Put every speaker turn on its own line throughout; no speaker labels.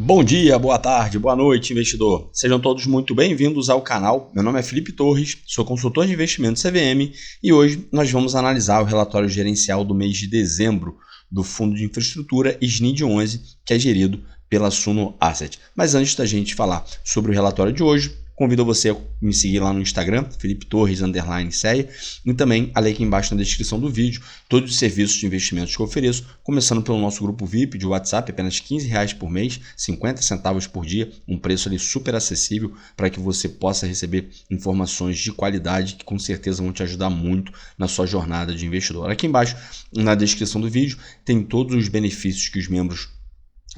Bom dia, boa tarde, boa noite, investidor. Sejam todos muito bem-vindos ao canal. Meu nome é Felipe Torres, sou consultor de investimentos CVM e hoje nós vamos analisar o relatório gerencial do mês de dezembro do Fundo de Infraestrutura SNID11, que é gerido pela Suno Asset. Mas antes da gente falar sobre o relatório de hoje, convido você a me seguir lá no Instagram, Felipe Torres _CEA, e também ali aqui embaixo na descrição do vídeo, todos os serviços de investimentos que eu ofereço, começando pelo nosso grupo VIP de WhatsApp, apenas R$15 por mês, 50 centavos por dia, um preço ali super acessível para que você possa receber informações de qualidade que com certeza vão te ajudar muito na sua jornada de investidor. Aqui embaixo, na descrição do vídeo, tem todos os benefícios que os membros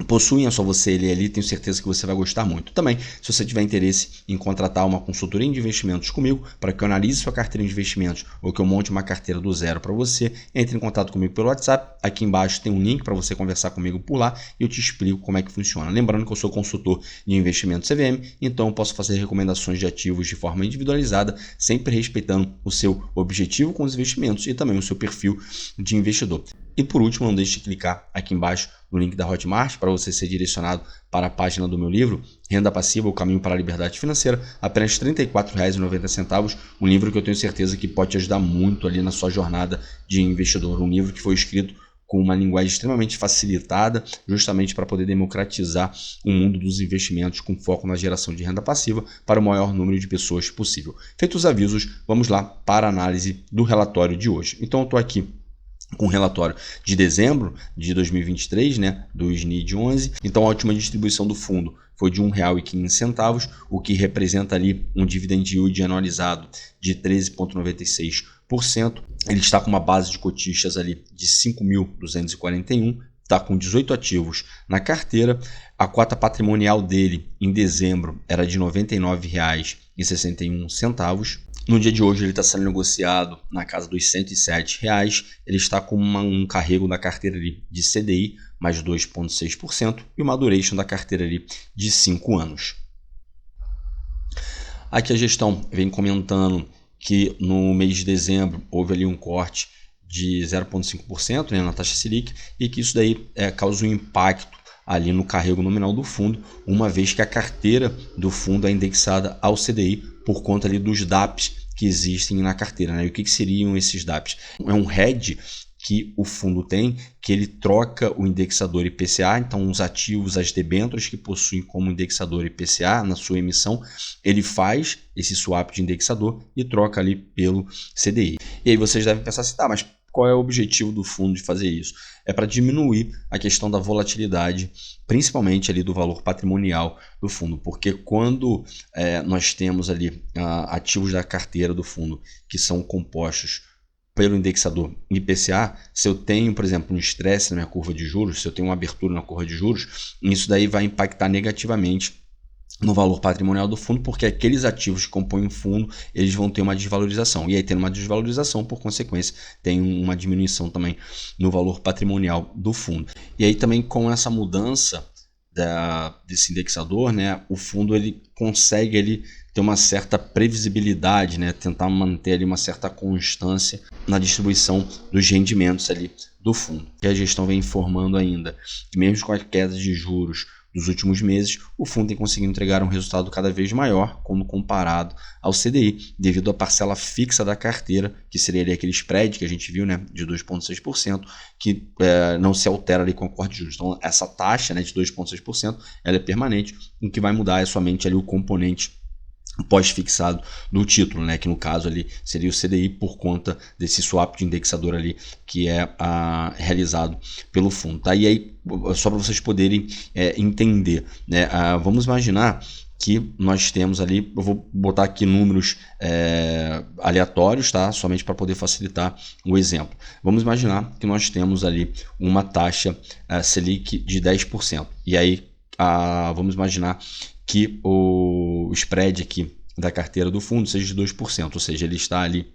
possuem, é só você ler ali, tenho certeza que você vai gostar muito. Também, se você tiver interesse em contratar uma consultoria de investimentos comigo, para que eu analise sua carteira de investimentos ou que eu monte uma carteira do zero para você, entre em contato comigo pelo WhatsApp. Aqui embaixo tem um link para você conversar comigo por lá e eu te explico como é que funciona. Lembrando que eu sou consultor de investimentos CVM, então eu posso fazer recomendações de ativos de forma individualizada, sempre respeitando o seu objetivo com os investimentos e também o seu perfil de investidor. E por último, não deixe de clicar aqui embaixo no link da Hotmart para você ser direcionado para a página do meu livro, Renda Passiva, o Caminho para a Liberdade Financeira, apenas R$ 34,90, um livro que eu tenho certeza que pode te ajudar muito ali na sua jornada de investidor, um livro que foi escrito com uma linguagem extremamente facilitada, justamente para poder democratizar o mundo dos investimentos com foco na geração de renda passiva para o maior número de pessoas possível. Feitos os avisos, vamos lá para a análise do relatório de hoje. Então eu estou aqui com o relatório de dezembro de 2023, do SNID11. Então a última distribuição do fundo foi de R$ 1,15, o que representa ali um dividend yield anualizado de 13,96%. Ele está com uma base de cotistas ali de 5.241, está com 18 ativos na carteira. A cota patrimonial dele em dezembro era de R$ 99,61. No dia de hoje ele está sendo negociado na casa dos R$ 107. Ele está com um carrego da carteira ali de CDI mais 2,6% e uma duration da carteira ali de 5 anos. Aqui a gestão vem comentando que no mês de dezembro houve ali um corte de 0,5% na taxa Selic e que isso daí causa um impacto ali no carrego nominal do fundo, uma vez que a carteira do fundo é indexada ao CDI por conta ali dos DAPs que existem na carteira. E o que seriam esses DAPs? É um hedge que o fundo tem, que ele troca o indexador IPCA, então os ativos, as debêntures que possuem como indexador IPCA na sua emissão, ele faz esse swap de indexador e troca ali pelo CDI. E aí vocês devem pensar assim, mas qual é o objetivo do fundo de fazer isso? É para diminuir a questão da volatilidade, principalmente ali do valor patrimonial do fundo, porque quando nós temos ali ativos da carteira do fundo que são compostos pelo indexador IPCA, se eu tenho, por exemplo, um estresse na minha curva de juros, se eu tenho uma abertura na curva de juros, isso daí vai impactar negativamente no valor patrimonial do fundo, porque aqueles ativos que compõem o fundo, eles vão ter uma desvalorização. E aí, tendo uma desvalorização, por consequência, tem uma diminuição também no valor patrimonial do fundo. E aí também com essa mudança desse indexador, o fundo ele consegue ter uma certa previsibilidade, tentar manter ali uma certa constância na distribuição dos rendimentos ali do fundo. E a gestão vem informando ainda que mesmo com as quedas de juros dos últimos meses, o fundo tem conseguido entregar um resultado cada vez maior quando comparado ao CDI, devido à parcela fixa da carteira, que seria ali aquele spread que a gente viu, de 2,6%, que não se altera ali com o corte de juros. Então, essa taxa de 2,6%, ela é permanente, o que vai mudar é somente ali o componente pós-fixado do título, que no caso ali seria o CDI por conta desse swap de indexador ali que é realizado pelo fundo. E aí, só para vocês poderem entender, vamos imaginar que nós temos ali, eu vou botar aqui números aleatórios, somente para poder facilitar o exemplo. Vamos imaginar que nós temos ali uma taxa Selic de 10%. E aí, vamos imaginar que o spread aqui da carteira do fundo seja de 2%, ou seja, ele está ali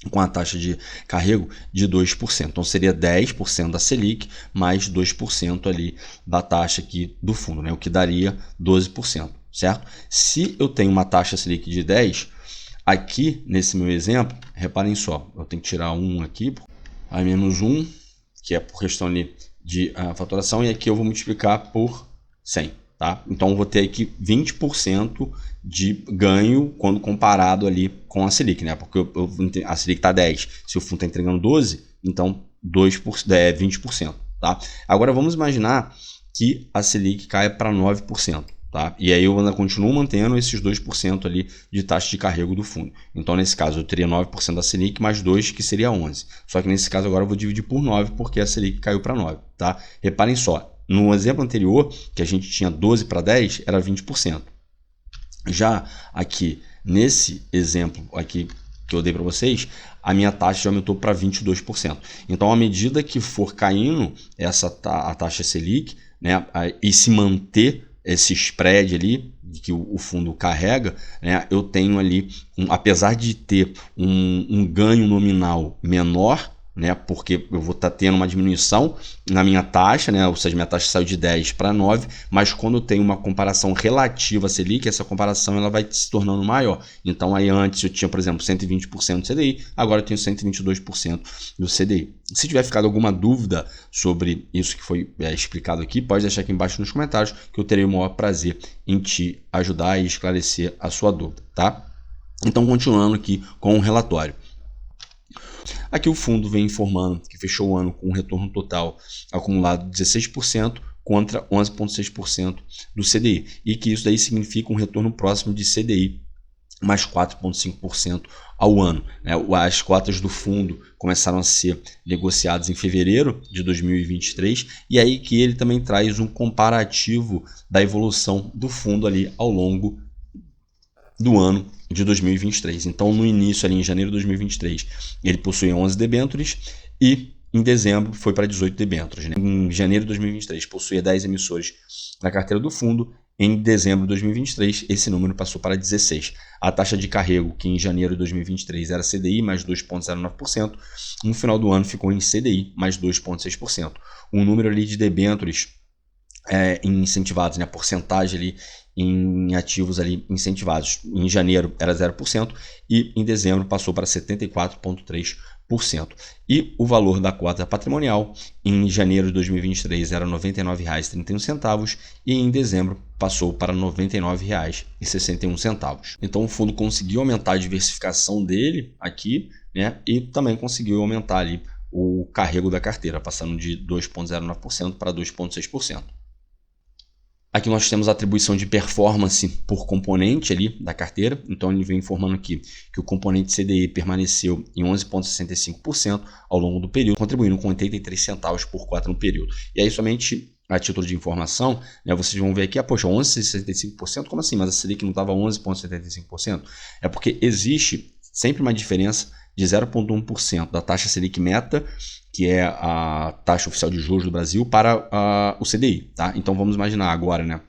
com a taxa de carrego de 2%. Então seria 10% da Selic mais 2% ali da taxa aqui do fundo, o que daria 12%, certo? Se eu tenho uma taxa Selic de 10%, aqui nesse meu exemplo, reparem só, eu tenho que tirar 1 aqui, aí menos 1, que é por questão ali de faturação, e aqui eu vou multiplicar por 100. tá? Então eu vou ter aqui 20% de ganho quando comparado ali com a Selic, né? Porque a Selic está 10, se o fundo está entregando 12, então 20%, tá? Agora vamos imaginar que a Selic caia para 9%. Tá? E aí eu ainda continuo mantendo esses 2% ali de taxa de carrego do fundo. Então, nesse caso, eu teria 9% da Selic mais 2, que seria 11. Só que nesse caso agora eu vou dividir por 9, porque a Selic caiu para 9. Tá? Reparem só, no exemplo anterior, que a gente tinha 12 para 10, era 20%. Já aqui, nesse exemplo aqui que eu dei para vocês, a minha taxa já aumentou para 22%. Então, à medida que for caindo a taxa Selic, né, e se manter esse spread ali que o fundo carrega, né, eu tenho ali, apesar de ter um ganho nominal menor, né, porque eu vou estar tendo uma diminuição na minha taxa, né, ou seja, minha taxa saiu de 10 para 9, mas quando eu tenho uma comparação relativa à Selic, essa comparação ela vai se tornando maior. Então aí antes eu tinha, por exemplo, 120% do CDI, agora eu tenho 122% do CDI. Se tiver ficado alguma dúvida sobre isso que foi explicado aqui, pode deixar aqui embaixo nos comentários que eu terei o maior prazer em te ajudar e esclarecer a sua dúvida, tá? Então continuando aqui com o relatório. Aqui o fundo vem informando que fechou o ano com um retorno total acumulado de 16% contra 11,6% do CDI. E que isso daí significa um retorno próximo de CDI mais 4,5% ao ano. As cotas do fundo começaram a ser negociadas em fevereiro de 2023 e aí que ele também traz um comparativo da evolução do fundo ali ao longo do ano de 2023. Então, no início, ali em janeiro de 2023, ele possuía 11 debêntures e em dezembro foi para 18 debêntures. Né? Em janeiro de 2023, possuía 10 emissores na carteira do fundo. Em dezembro de 2023, esse número passou para 16. A taxa de carrego, que em janeiro de 2023 era CDI mais 2,09%, no final do ano ficou em CDI mais 2,6%. O número ali de debêntures incentivados, né, a porcentagem ali em ativos ali incentivados, em janeiro era 0% e em dezembro passou para 74,3%. E o valor da cota patrimonial em janeiro de 2023 era R$ 99,31 e em dezembro passou para R$ 99,61. Então o fundo conseguiu aumentar a diversificação dele aqui, né, e também conseguiu aumentar ali o carrego da carteira, passando de 2,09% para 2,6%. Aqui nós temos a atribuição de performance por componente ali da carteira. Então ele vem informando aqui que o componente CDI permaneceu em 11,65% ao longo do período, contribuindo com 83 centavos por cota no período. E aí somente a título de informação, né, vocês vão ver aqui, poxa, 11,65%, como assim? Mas a Selic não estava 11,75%? É porque existe sempre uma diferença de 0,1% da taxa Selic meta, que é a taxa oficial de juros do Brasil, para o CDI. Tá? Então vamos imaginar agora, né?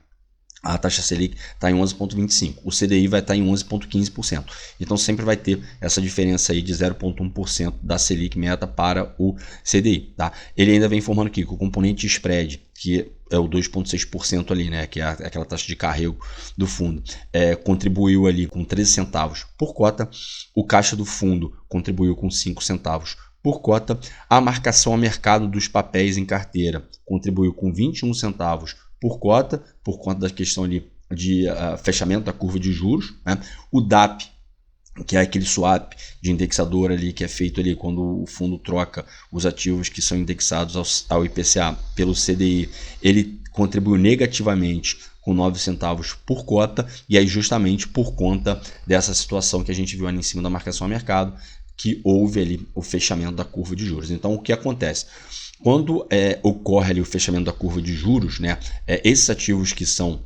A taxa Selic está em 11,25%, o CDI vai estar em 11,15%. Então sempre vai ter essa diferença aí de 0,1% da Selic meta para o CDI. Tá? Ele ainda vem informando aqui que o componente spread, que é o 2,6% ali, né, que é aquela taxa de carrego do fundo, contribuiu ali com 13 centavos por cota, o caixa do fundo contribuiu com 5 centavos por cota, a marcação a mercado dos papéis em carteira contribuiu com 21 centavos por cota, por conta da questão ali de fechamento da curva de juros, né? O DAP, que é aquele swap de indexador ali que é feito ali quando o fundo troca os ativos que são indexados ao IPCA pelo CDI, ele contribuiu negativamente com 9 centavos por cota, e aí justamente por conta dessa situação que a gente viu ali em cima da marcação a mercado, que houve ali o fechamento da curva de juros. Então o que acontece? Quando ocorre ali o fechamento da curva de juros, né, esses ativos que são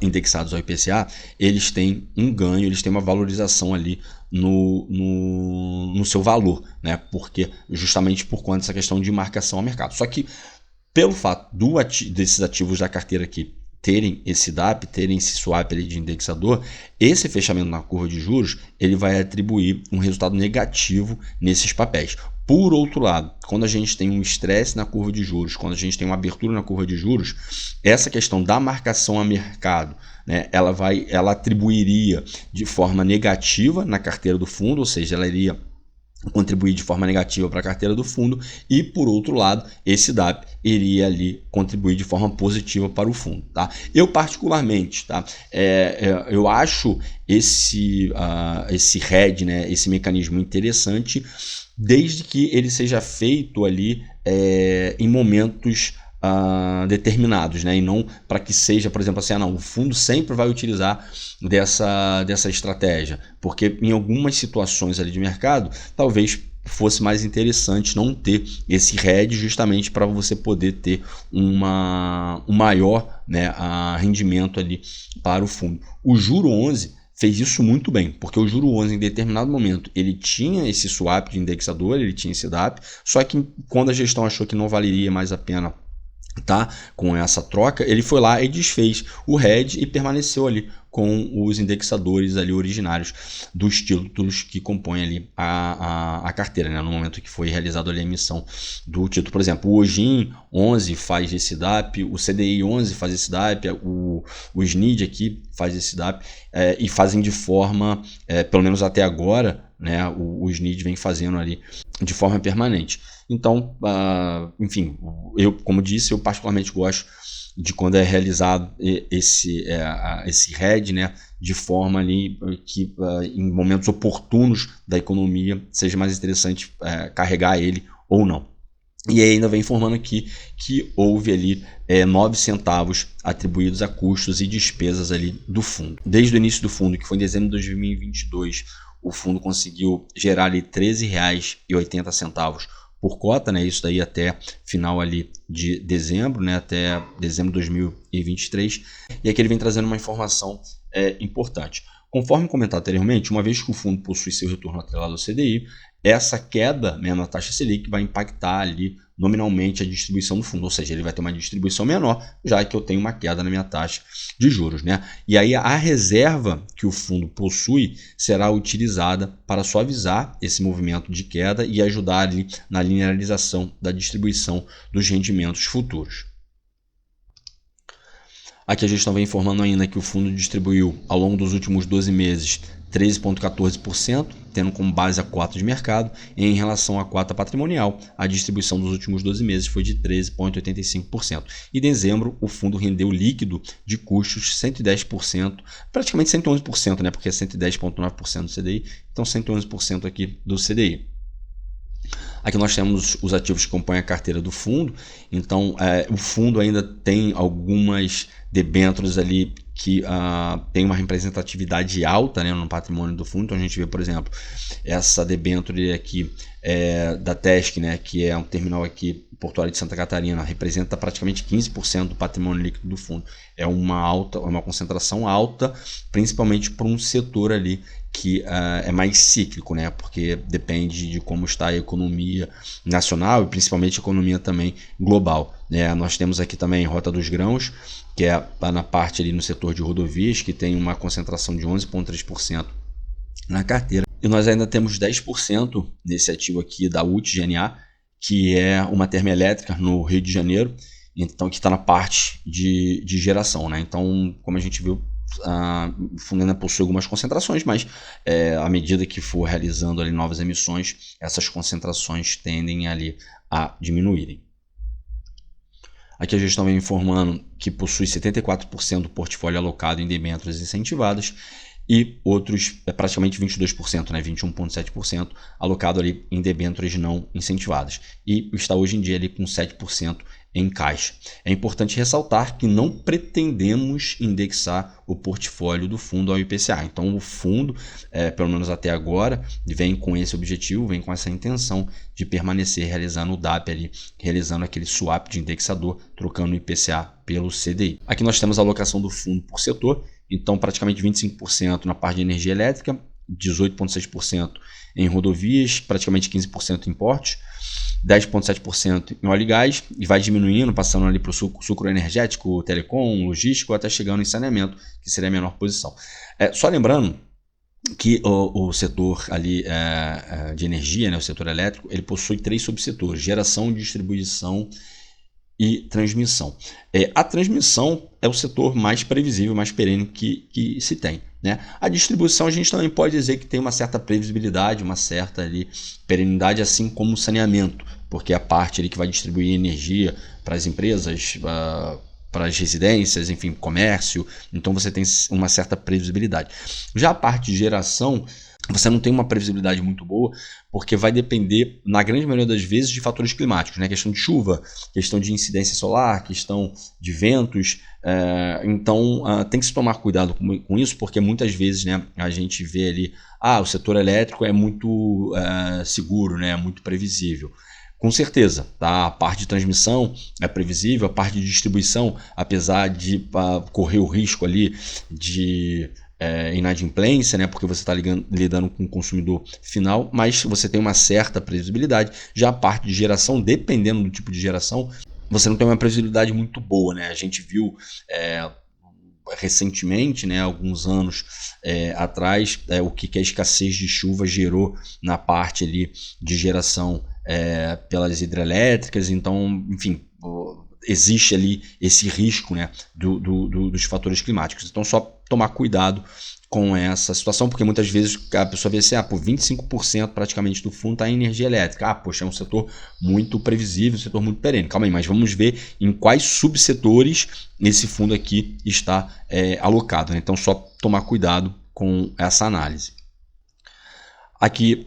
indexados ao IPCA, eles têm um ganho, eles têm uma valorização ali no seu valor, né, porque justamente por conta dessa questão de marcação ao mercado. Só que pelo fato desses ativos da carteira aqui terem esse DAP, terem esse swap ali de indexador, esse fechamento na curva de juros ele vai atribuir um resultado negativo nesses papéis. Por outro lado, quando a gente tem um estresse na curva de juros, quando a gente tem uma abertura na curva de juros, essa questão da marcação a mercado, né, ela atribuiria de forma negativa na carteira do fundo, ou seja, ela iria contribuir de forma negativa para a carteira do fundo, e por outro lado esse DAP iria ali contribuir de forma positiva para o fundo, tá? Eu particularmente, tá? Eu acho esse hedge, né, esse mecanismo interessante, desde que ele seja feito ali em momentos determinados, né? E não para que seja, por exemplo, assim, não, o fundo sempre vai utilizar dessa estratégia, porque em algumas situações ali de mercado, talvez fosse mais interessante não ter esse hedge, justamente para você poder ter um maior, né, rendimento ali para o fundo. O juro 11 fez isso muito bem, porque o juro 11 em determinado momento ele tinha esse swap de indexador, ele tinha esse DAP, só que quando a gestão achou que não valeria mais a pena, tá, com essa troca, ele foi lá e desfez o hedge e permaneceu ali com os indexadores ali originários dos títulos que compõem ali a carteira, né? No momento que foi realizado ali a emissão do título. Por exemplo, o OGIN 11 faz esse DAP, o CDI 11 faz esse DAP, o SNID aqui faz esse DAP, e fazem de forma, pelo menos até agora, né, o SNID vem fazendo ali de forma permanente. Então, enfim, eu, como disse, eu particularmente gosto de quando é realizado esse hedge, né, de forma ali que em momentos oportunos da economia seja mais interessante carregar ele ou não. E aí ainda vem informando aqui que houve ali 9 centavos atribuídos a custos e despesas ali do fundo. Desde o início do fundo, que foi em dezembro de 2022, o fundo conseguiu gerar ali R$ 13,80 por cota, né? Isso daí até final ali de dezembro, né? Até dezembro de 2023. E aqui ele vem trazendo uma informação importante. Conforme comentado anteriormente, uma vez que o fundo possui seu retorno atrelado ao CDI, essa queda, né, na taxa Selic vai impactar ali nominalmente a distribuição do fundo, ou seja, ele vai ter uma distribuição menor, já que eu tenho uma queda na minha taxa de juros, né? E aí a reserva que o fundo possui será utilizada para suavizar esse movimento de queda e ajudar ali na linearização da distribuição dos rendimentos futuros. Aqui a gestão vem informando ainda que o fundo distribuiu ao longo dos últimos 12 meses 13,14%, tendo como base a cota de mercado. E em relação à cota patrimonial, a distribuição dos últimos 12 meses foi de 13,85%. Em dezembro, o fundo rendeu líquido de custos 110%, praticamente 111%, né? Porque é 110,9% do CDI, então 111% aqui do CDI. Aqui nós temos os ativos que compõem a carteira do fundo. Então, o fundo ainda tem algumas debêntures ali que tem uma representatividade alta, né, no patrimônio do fundo. Então, a gente vê, por exemplo, essa debênture aqui da TESC, né, que é um terminal aqui portuário de Santa Catarina, representa praticamente 15% do patrimônio líquido do fundo. É uma concentração alta, principalmente para um setor ali que é mais cíclico, né? Porque depende de como está a economia nacional e principalmente a economia também global, né? Nós temos aqui também Rota dos Grãos, que é na parte ali no setor de rodovias, que tem uma concentração de 11,3% na carteira. E nós ainda temos 10% nesse ativo aqui da UTGNA, que é uma termoelétrica no Rio de Janeiro, então que está na parte de geração, né? Então, como a gente viu, o fundo ainda possui algumas concentrações, mas à medida que for realizando ali novas emissões, essas concentrações tendem ali a diminuírem. Aqui a gestão vem informando que possui 74% do portfólio alocado em debêntures incentivadas e outros praticamente 22%, né, 21,7% alocado ali em debêntures não incentivadas, e está hoje em dia ali com 7% em caixa. É importante ressaltar que não pretendemos indexar o portfólio do fundo ao IPCA. Então o fundo, pelo menos até agora, vem com esse objetivo, vem com essa intenção de permanecer realizando o DAP ali, realizando aquele swap de indexador, trocando o IPCA pelo CDI. Aqui nós temos a alocação do fundo por setor, então praticamente 25% na parte de energia elétrica, 18,6% em rodovias, praticamente 15% em portos, 10,7% em óleo e gás, e vai diminuindo, passando ali para o sucro energético, telecom, logístico, até chegando em saneamento, que seria a menor posição. Só lembrando que o setor ali de energia, né, o setor elétrico, ele possui 3 subsetores: geração, distribuição e transmissão. A transmissão é o setor mais previsível, mais perene que se tem. né? A distribuição a gente também pode dizer que tem uma certa previsibilidade, uma certa ali perenidade, assim como o saneamento, porque é a parte ali que vai distribuir energia para as empresas, para as residências, enfim, comércio, então você tem uma certa previsibilidade. Já a parte de geração, você não tem uma previsibilidade muito boa, porque vai depender, na grande maioria das vezes, de fatores climáticos, né? Questão de chuva, questão de incidência solar, questão de ventos. Então, tem que se tomar cuidado com isso, porque muitas vezes, né, a gente vê ali, o setor elétrico é muito seguro, né, muito previsível. Com certeza, tá? A parte de transmissão é previsível, a parte de distribuição, apesar de correr o risco ali de inadimplência, né? Porque você está lidando com o consumidor final, mas você tem uma certa previsibilidade. Já a parte de geração, dependendo do tipo de geração, você não tem uma previsibilidade muito boa, né? A gente viu recentemente, né, alguns anos atrás, o que a escassez de chuva gerou na parte ali de geração pelas hidrelétricas. Então, enfim, existe ali esse risco, né, dos fatores climáticos. Então, só tomar cuidado com essa situação, porque muitas vezes a pessoa vê assim, 25% praticamente do fundo está em energia elétrica. Poxa, é um setor muito previsível, um setor muito perene. Calma aí, mas vamos ver em quais subsetores esse fundo aqui está alocado, né? Então, só tomar cuidado com essa análise. Aqui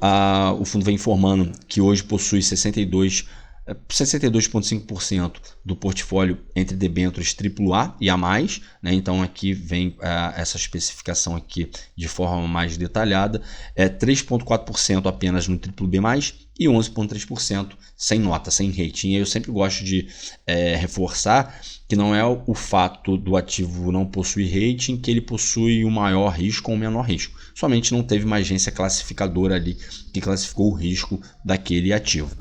o fundo vem informando que hoje possui 62,5% do portfólio entre debêntures AAA e A+, né? Então aqui vem essa especificação aqui de forma mais detalhada, 3,4% apenas no BBB+, e 11,3% sem nota, sem rating. E eu sempre gosto de reforçar que não é o fato do ativo não possuir rating que ele possui um maior risco ou um menor risco. Somente não teve uma agência classificadora ali que classificou o risco daquele ativo.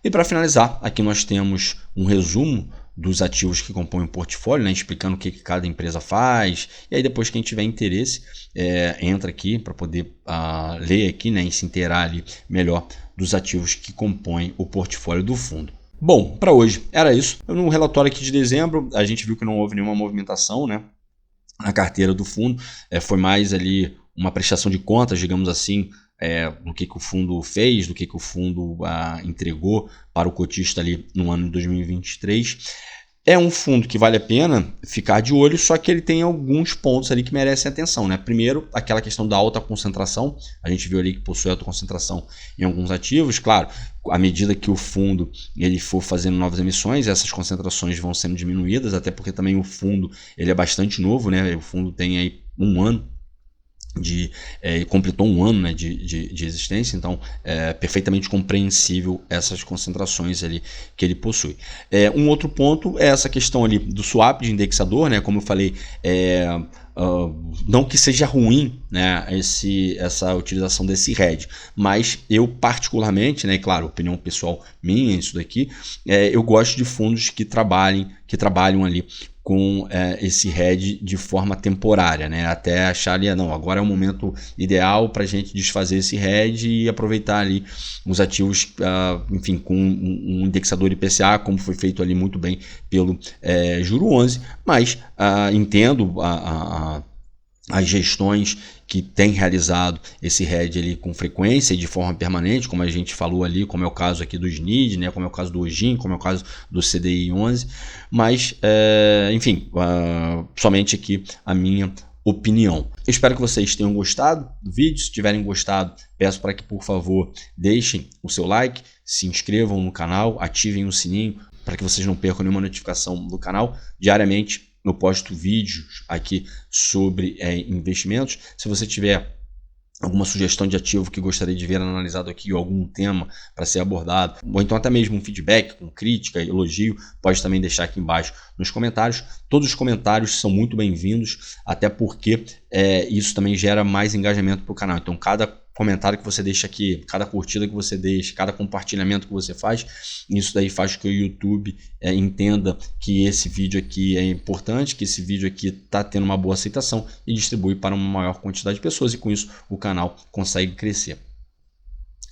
E para finalizar, aqui nós temos um resumo dos ativos que compõem o portfólio, né, explicando o que cada empresa faz. E aí depois quem tiver interesse, entra aqui para poder ler aqui, né, e se inteirar ali melhor dos ativos que compõem o portfólio do fundo. Bom, para hoje era isso. No relatório aqui de dezembro, a gente viu que não houve nenhuma movimentação, né, na carteira do fundo. Foi mais ali uma prestação de contas, digamos assim, do que o fundo fez, do que o fundo entregou para o cotista ali no ano de 2023. É um fundo que vale a pena ficar de olho, só que ele tem alguns pontos ali que merecem atenção, né? Primeiro, aquela questão da alta concentração. A gente viu ali que possui alta concentração em alguns ativos. Claro, à medida que o fundo ele for fazendo novas emissões, essas concentrações vão sendo diminuídas, até porque também o fundo ele é bastante novo, né? O fundo tem aí um ano completou um ano, né, de existência, então é perfeitamente compreensível essas concentrações ali que ele possui. Um outro ponto é essa questão ali do swap de indexador, né, como eu falei, não que seja ruim, né, essa utilização desse hedge, mas eu particularmente, né, claro, opinião pessoal minha, isso daqui, eu gosto de fundos que trabalham ali com esse hedge de forma temporária, né? Até achar ali, não, agora é o momento ideal para a gente desfazer esse hedge e aproveitar ali os ativos, enfim, com um indexador IPCA, como foi feito ali muito bem pelo Juro 11, mas entendo as gestões que têm realizado esse hedge ali com frequência e de forma permanente, como a gente falou ali, como é o caso aqui do SNID, né, como é o caso do OGIM, como é o caso do CDI 11, mas, enfim, somente aqui a minha opinião. Eu espero que vocês tenham gostado do vídeo. Se tiverem gostado, peço para que, por favor, deixem o seu like, se inscrevam no canal, ativem o sininho para que vocês não percam nenhuma notificação do canal. Diariamente eu posto vídeos aqui sobre investimentos. Se você tiver alguma sugestão de ativo que gostaria de ver analisado aqui, ou algum tema para ser abordado, ou então até mesmo um feedback com crítica, elogio, pode também deixar aqui embaixo nos comentários. Todos os comentários são muito bem-vindos, até porque isso também gera mais engajamento para o canal. Então, cada comentário que você deixa aqui, cada curtida que você deixa, cada compartilhamento que você faz, isso daí faz que o YouTube entenda que esse vídeo aqui é importante, que esse vídeo aqui está tendo uma boa aceitação e distribui para uma maior quantidade de pessoas, e com isso o canal consegue crescer.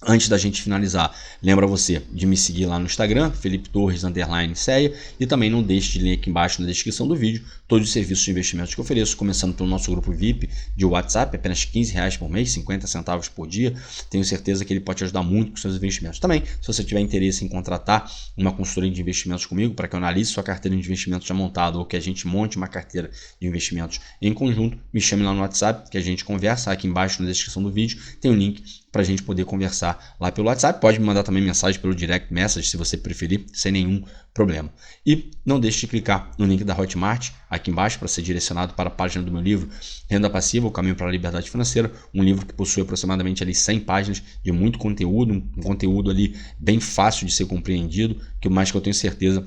Antes da gente finalizar, lembra você de me seguir lá no Instagram, Felipe Torres _CEA, e também não deixe de ler aqui embaixo na descrição do vídeo todos os serviços de investimentos que eu ofereço, começando pelo nosso grupo VIP de WhatsApp, apenas R$15 por mês, 50 centavos por dia. Tenho certeza que ele pode te ajudar muito com seus investimentos. Também, se você tiver interesse em contratar uma consultoria de investimentos comigo, para que eu analise sua carteira de investimentos já montada ou que a gente monte uma carteira de investimentos em conjunto, me chame lá no WhatsApp que a gente conversa. Aqui embaixo na descrição do vídeo tem um link para a gente poder conversar lá pelo WhatsApp. Pode me mandar também mensagem pelo direct message se você preferir, sem nenhum problema. E não deixe de clicar no link da Hotmart aqui embaixo para ser direcionado para a página do meu livro Renda Passiva, o caminho para a liberdade financeira, um livro que possui aproximadamente ali 100 páginas de muito conteúdo, um conteúdo ali bem fácil de ser compreendido, que mais que eu tenho certeza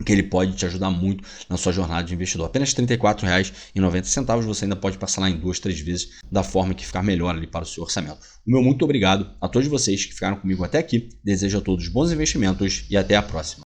que ele pode te ajudar muito na sua jornada de investidor. Apenas R$ 34,90 você ainda pode passar lá em 2, 3 vezes da forma que ficar melhor ali para o seu orçamento. O meu muito obrigado a todos vocês que ficaram comigo até aqui. Desejo a todos bons investimentos e até a próxima.